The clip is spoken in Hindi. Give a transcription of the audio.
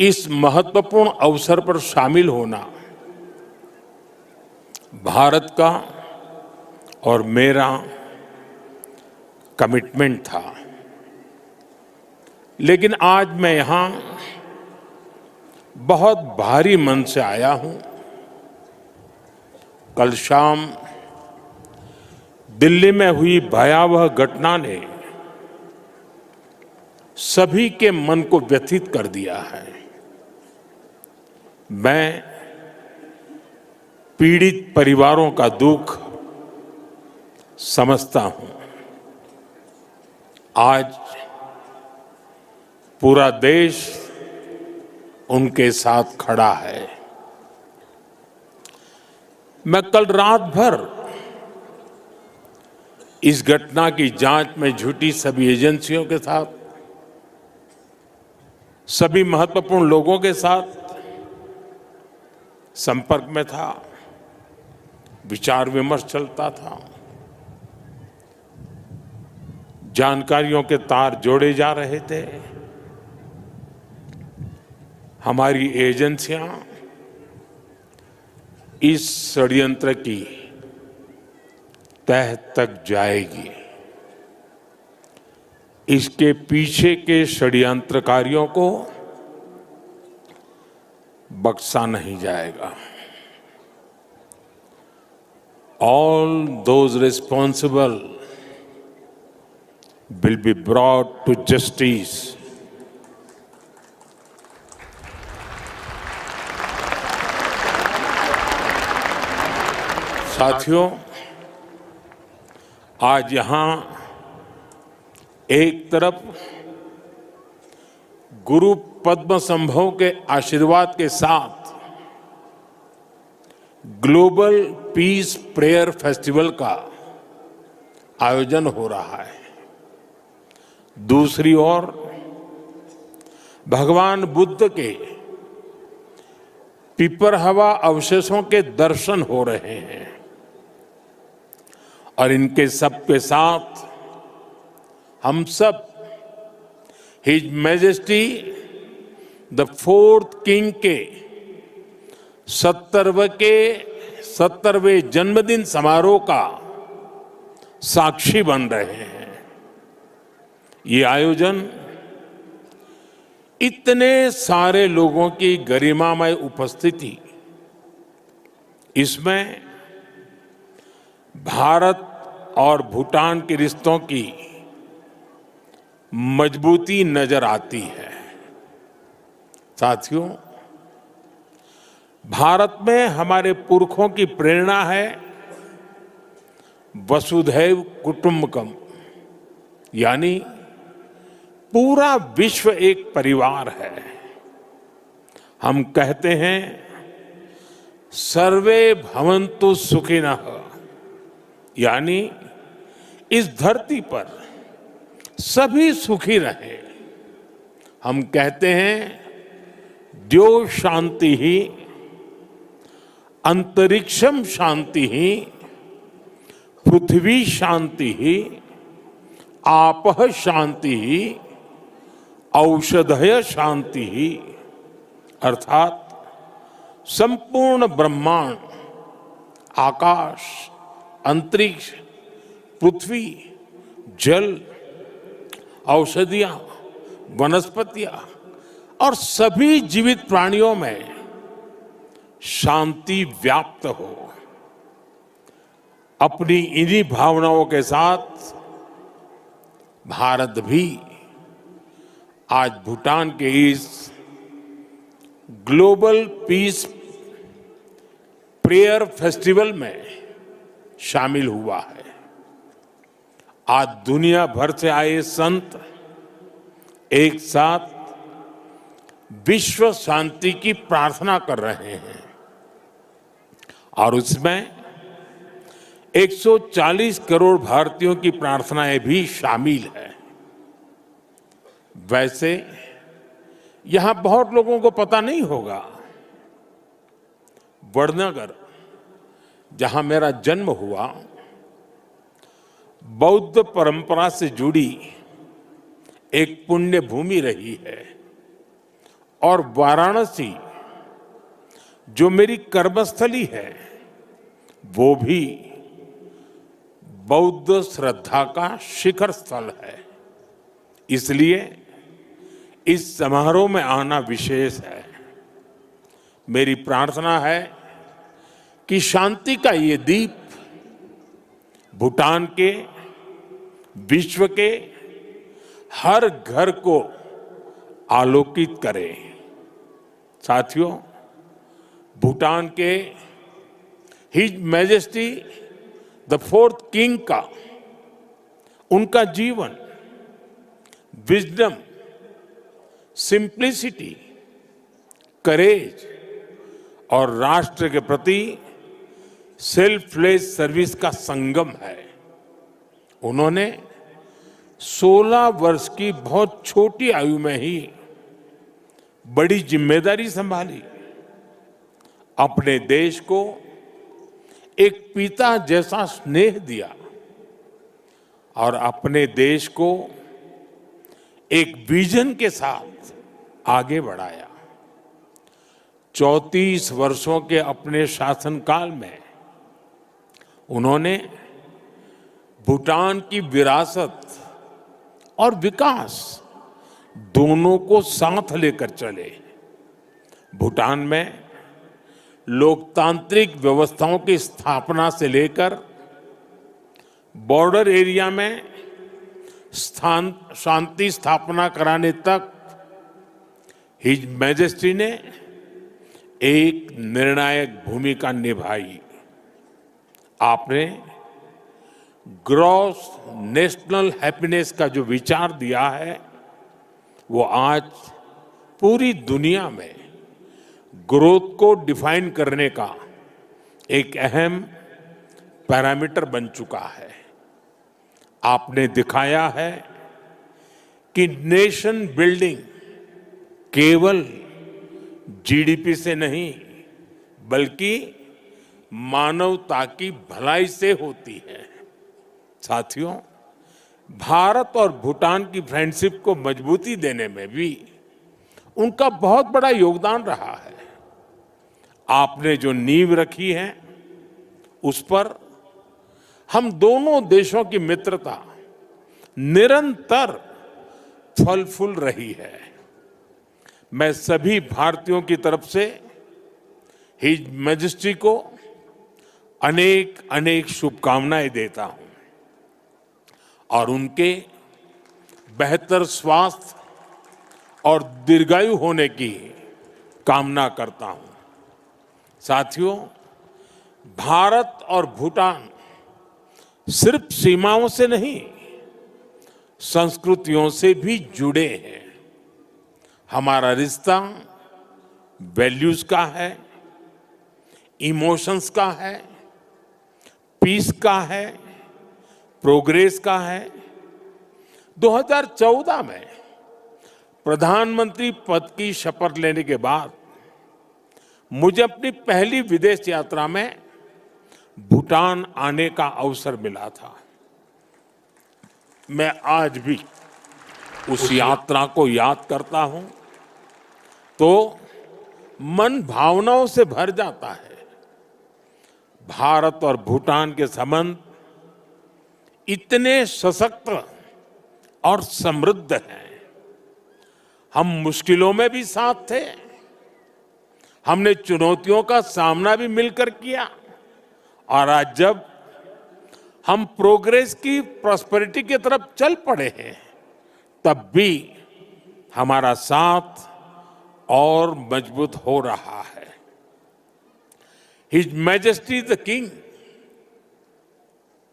इस महत्वपूर्ण अवसर पर शामिल होना भारत का और मेरा कमिटमेंट था। लेकिन आज मैं यहां बहुत भारी मन से आया हूं। कल शाम दिल्ली में हुई भयावह घटना ने सभी के मन को व्यथित कर दिया है। मैं पीड़ित परिवारों का दुख समझता हूं। आज पूरा देश उनके साथ खड़ा है। मैं कल रात भर इस घटना की जांच में जुटी सभी एजेंसियों के साथ, सभी महत्वपूर्ण लोगों के साथ संपर्क में था, विचार विमर्श चलता था, जानकारियों के तार जोड़े जा रहे थे। हमारी एजेंसियां इस षड्यंत्र की तह तक जाएगी। इसके पीछे के षड्यंत्रकारियों को बख्शा नहीं जाएगा। All those responsible will be brought to justice. साथियों, आज यहां एक तरफ गुरु पद्म संभव के आशीर्वाद के साथ ग्लोबल पीस प्रेयर फेस्टिवल का आयोजन हो रहा है। दूसरी ओर भगवान बुद्ध के पिपरहवा अवशेषों के दर्शन हो रहे हैं और इनके सब के साथ हम सब his majesty the fourth king के 70वें जन्मदिन समारोह का साक्षी बन रहे हैं। ये आयोजन इतने सारे लोगों की गरिमामय उपस्थिति, इसमें भारत और भूटान के रिश्तों की मजबूती नजर आती है। साथियों, भारत में हमारे पुरखों की प्रेरणा है वसुधैव कुटुंबकम, यानी पूरा विश्व एक परिवार है। हम कहते हैं सर्वे भवन्तु सुखिनः, यानी इस धरती पर सभी सुखी रहे। हम कहते हैं द्यो शांति ही अंतरिक्षम शांति ही पृथ्वी शांति ही आपः शांति ही औषधय शांति ही, अर्थात संपूर्ण ब्रह्मांड, आकाश, अंतरिक्ष, पृथ्वी, जल, औषधियां, वनस्पतियां और सभी जीवित प्राणियों में शांति व्याप्त हो। अपनी इन्हीं भावनाओं के साथ भारत भी आज भूटान के इस ग्लोबल पीस प्रेयर फेस्टिवल में शामिल हुआ है। आज दुनिया भर से आए संत एक साथ विश्व शांति की प्रार्थना कर रहे हैं और उसमें 140 करोड़ भारतीयों की प्रार्थनाएं भी शामिल है। वैसे यहां बहुत लोगों को पता नहीं होगा, वडनगर, जहां मेरा जन्म हुआ, बौद्ध परंपरा से जुड़ी एक पुण्य भूमि रही है और वाराणसी जो मेरी कर्मस्थली है वो भी बौद्ध श्रद्धा का शिखर स्थल है। इसलिए इस समारोह में आना विशेष है। मेरी प्रार्थना है कि शांति का ये दीप भूटान के, विश्व के हर घर को आलोकित करे। साथियों, भूटान के his majesty the fourth king का उनका जीवन, विजडम, सिंप्लिसिटी, करेज और राष्ट्र के प्रति सेल्फलेस सर्विस का संगम है। उन्होंने 16 वर्ष की बहुत छोटी आयु में ही बड़ी जिम्मेदारी संभाली, अपने देश को एक पिता जैसा स्नेह दिया और अपने देश को एक विजन के साथ आगे बढ़ाया। 34 वर्षों के अपने शासनकाल में उन्होंने भूटान की विरासत और विकास दोनों को साथ लेकर चले। भूटान में लोकतांत्रिक व्यवस्थाओं की स्थापना से लेकर बॉर्डर एरिया में शांति स्थापना कराने तक हिज मैजेस्टी ने एक निर्णायक भूमिका निभाई। आपने ग्रॉस नेशनल हैप्पीनेस का जो विचार दिया है वो आज पूरी दुनिया में ग्रोथ को डिफाइन करने का एक अहम पैरामीटर बन चुका है। आपने दिखाया है कि नेशन बिल्डिंग केवल जीडीपी से नहीं बल्कि मानवता की भलाई से होती है। साथियों, भारत और भूटान की फ्रेंडशिप को मजबूती देने में भी उनका बहुत बड़ा योगदान रहा है। आपने जो नींव रखी है उस पर हम दोनों देशों की मित्रता निरंतर फल फूल रही है। मैं सभी भारतीयों की तरफ से हिज मैजेस्टी को अनेक अनेक शुभकामनाएं देता हूं और उनके बेहतर स्वास्थ्य और दीर्घायु होने की कामना करता हूं। साथियों, भारत और भूटान सिर्फ सीमाओं से नहीं, संस्कृतियों से भी जुड़े हैं। हमारा रिश्ता वैल्यूज का है, इमोशंस का है, पीस का है, प्रोग्रेस का है। 2014 में प्रधानमंत्री पद की शपथ लेने के बाद मुझे अपनी पहली विदेश यात्रा में भूटान आने का अवसर मिला था। मैं आज भी उस यात्रा को याद करता हूं तो मन भावनाओं से भर जाता है। भारत और भूटान के संबंध इतने सशक्त और समृद्ध हैं। हम मुश्किलों में भी साथ थे, हमने चुनौतियों का सामना भी मिलकर किया और आज जब हम प्रोग्रेस की प्रॉस्पेरिटी की तरफ चल पड़े हैं तब भी हमारा साथ और मजबूत हो रहा है। His majesty the king